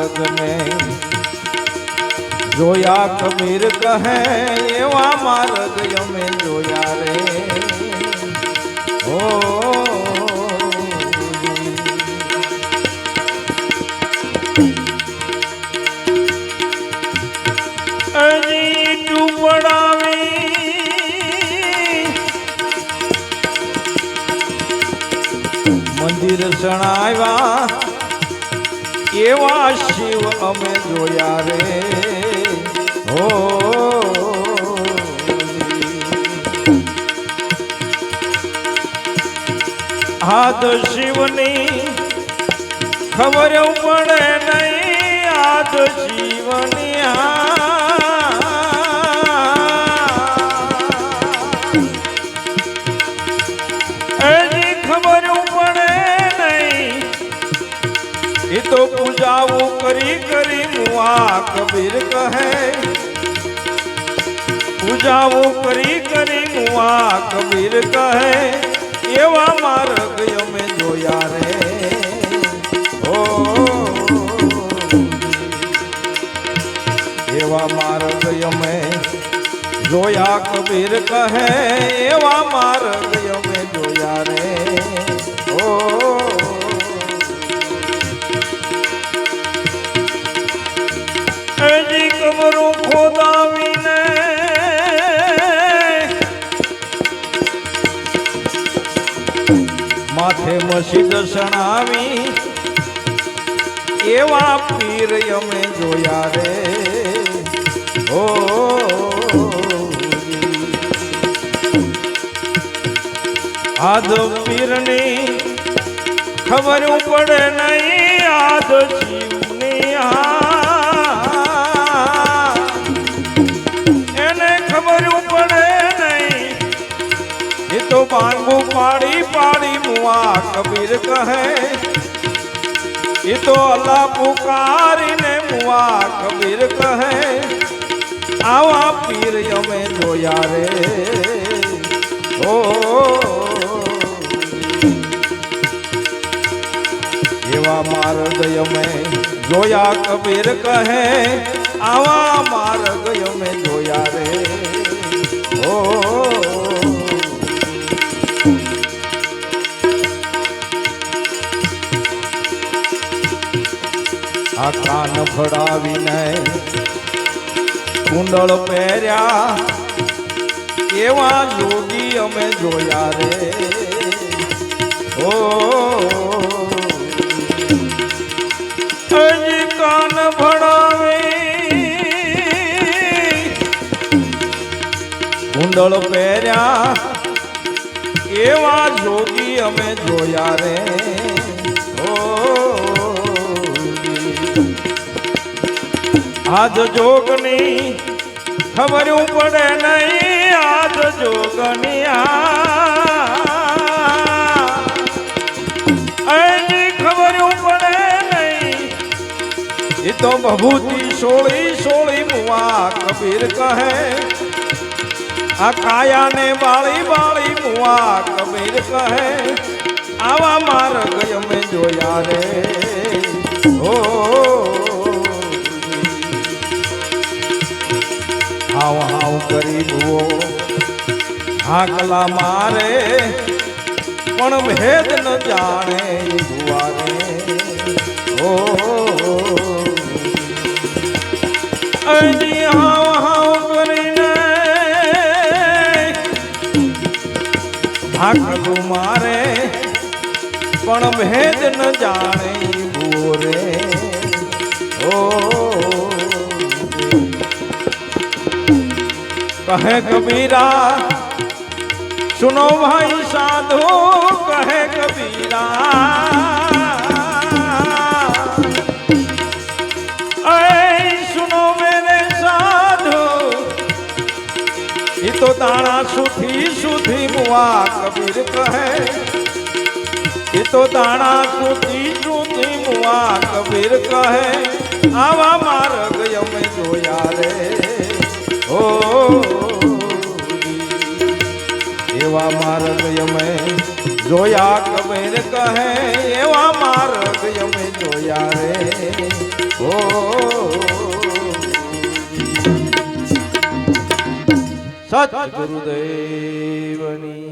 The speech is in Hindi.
मार्ग ने जोया कबीर कहे एवा मार्ग यमे जोया रे ओ मंदिर सणाव्या एवा शिव अमे जोया रे हो हाथ शिवनी खबर पड़े नहीं हाथ शिवनी तो पूजाऊ करी करी मुआ कबीर कहे पूजाऊ करी करी मुआ कबीर कहे एवा मार्ग यमे जोया रे ओ एवा मार्ग यमे जोया कबीर कहे एवा मार्ग यमे जोया रे ओ कमरों खोदावी ने माथे मस्जिद सणावी एवा पीर यमे जोया रे ओ आद पीरनी खबर पड़े नहीं आद जीवनी तो बांगू पाड़ी पाड़ी मुआ कबीर कहे ये तो अल्लाह पुकारी ने मुआ कबीर कहे आवा पीर यमे जोया रे ओ एवा मार्ग यमे जोया कबीर कहे आवा मार्ग यमे जोया रे ओ आ कान फड़ावीने कुंडल पहर्या एवा जोगी अमे जोया रे ओ अजी कान फड़ावी कुंडल पहर्या एवा जोगी अमे जोया रे ओ आज जोगनी खबर पड़े नहीं आज जोगनी खबर पड़े नहीं ये तो भभूति सोली सोली मुआ कबीर कहे आ काया ने बाली बाली मुआ कबीर कहे आवा मार्ग यमे जोया रे ओ हाव हाव गरीबो हाकला मारे पण भेद न जाने दुआरे ओ अजी हाव हाव करीने हाकलू मारे पण भेद न जाने बुरे ओ कहे कबीरा सुनो भाई साधु कहे कबीरा ऐ सुनो मेरे साधु ये तो दाना सुधी सुधी मुआ कबीर कहे ये तो दाना सुधी सुधी मुआ कबीर कहे आवा मार्ग यमे जोया रे ओ एवा मार्ग यमे जोया कबीर कहे एवा मार्ग यमे जोया रे સત ગુરુદેવની